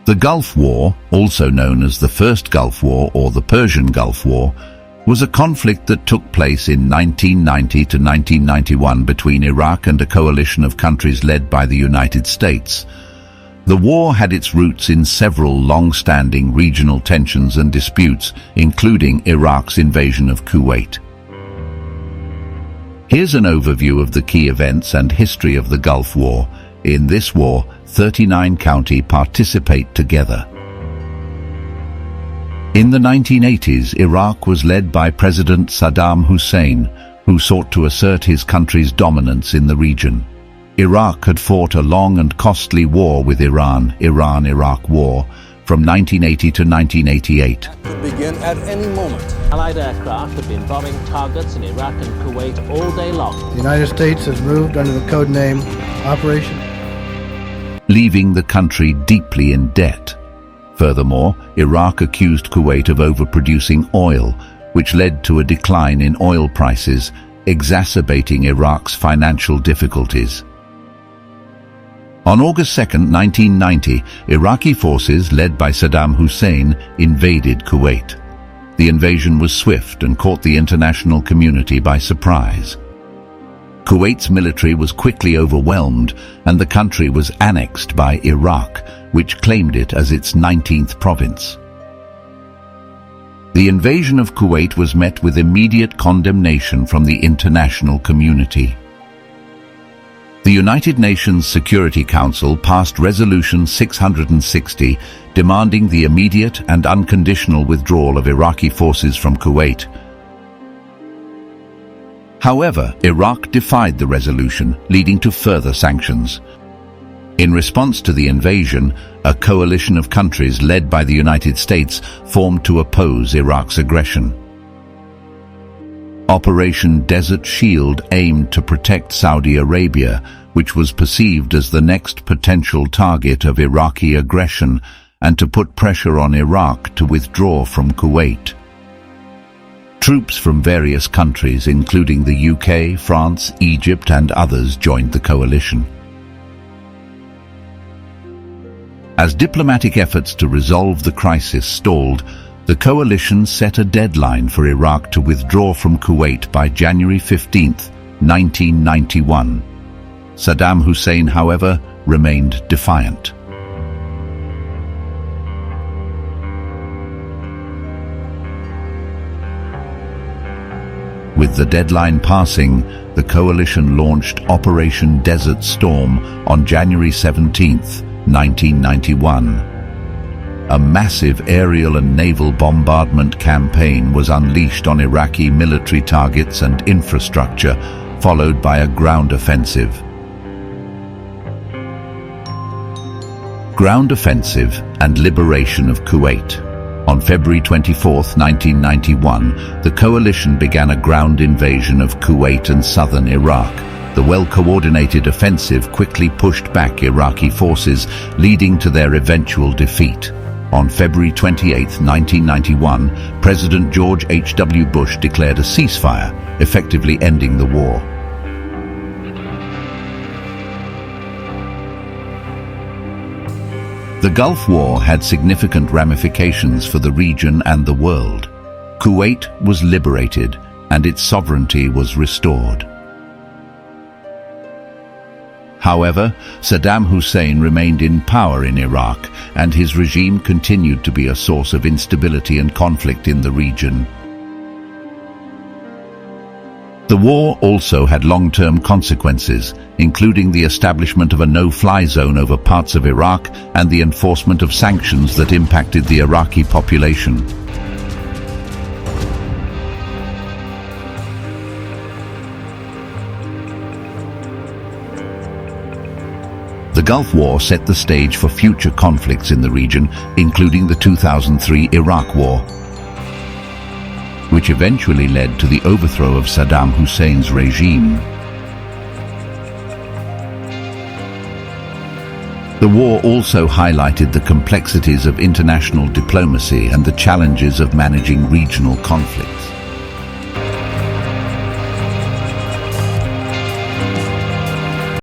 The Gulf War, also known as the First Gulf War or the Persian Gulf War, was a conflict that took place in 1990 to 1991 between Iraq and a coalition of countries led by the United States. The war had its roots in several long-standing regional tensions and disputes, including Iraq's invasion of Kuwait. Here's an overview of the key events and history of the Gulf War. In this war, 39 countries participate together. In the 1980s, Iraq was led by President Saddam Hussein, who sought to assert his country's dominance in the region. Iraq had fought a long and costly war with Iran-Iraq War, from 1980 to 1988. That could begin at any moment. Allied aircraft have been bombing targets in Iraq and Kuwait all day long. The United States has moved under the code name Operation, leaving the country deeply in debt. Furthermore, Iraq accused Kuwait of overproducing oil, which led to a decline in oil prices, exacerbating Iraq's financial difficulties. On August 2, 1990, Iraqi forces led by Saddam Hussein invaded Kuwait. The invasion was swift and caught the international community by surprise. Kuwait's military was quickly overwhelmed, and the country was annexed by Iraq, which claimed it as its 19th province. The invasion of Kuwait was met with immediate condemnation from the international community. The United Nations Security Council passed Resolution 660, demanding the immediate and unconditional withdrawal of Iraqi forces from Kuwait. However, Iraq defied the resolution, leading to further sanctions. In response to the invasion, a coalition of countries led by the United States formed to oppose Iraq's aggression. Operation Desert Shield aimed to protect Saudi Arabia, which was perceived as the next potential target of Iraqi aggression, and to put pressure on Iraq to withdraw from Kuwait. Troops from various countries, including the UK, France, Egypt, and others, joined the coalition. As diplomatic efforts to resolve the crisis stalled, the coalition set a deadline for Iraq to withdraw from Kuwait by January 15, 1991. Saddam Hussein, however, remained defiant. With the deadline passing, the coalition launched Operation Desert Storm on January 17, 1991. A massive aerial and naval bombardment campaign was unleashed on Iraqi military targets and infrastructure, followed by a ground offensive. Ground offensive and liberation of Kuwait. On February 24, 1991, the coalition began a ground invasion of Kuwait and southern Iraq. The well-coordinated offensive quickly pushed back Iraqi forces, leading to their eventual defeat. On February 28, 1991, President George H.W. Bush declared a ceasefire, effectively ending the war. The Gulf War had significant ramifications for the region and the world. Kuwait was liberated, and its sovereignty was restored. However, Saddam Hussein remained in power in Iraq, and his regime continued to be a source of instability and conflict in the region. The war also had long-term consequences, including the establishment of a no-fly zone over parts of Iraq and the enforcement of sanctions that impacted the Iraqi population. The Gulf War set the stage for future conflicts in the region, including the 2003 Iraq War, which eventually led to the overthrow of Saddam Hussein's regime. The war also highlighted the complexities of international diplomacy and the challenges of managing regional conflict.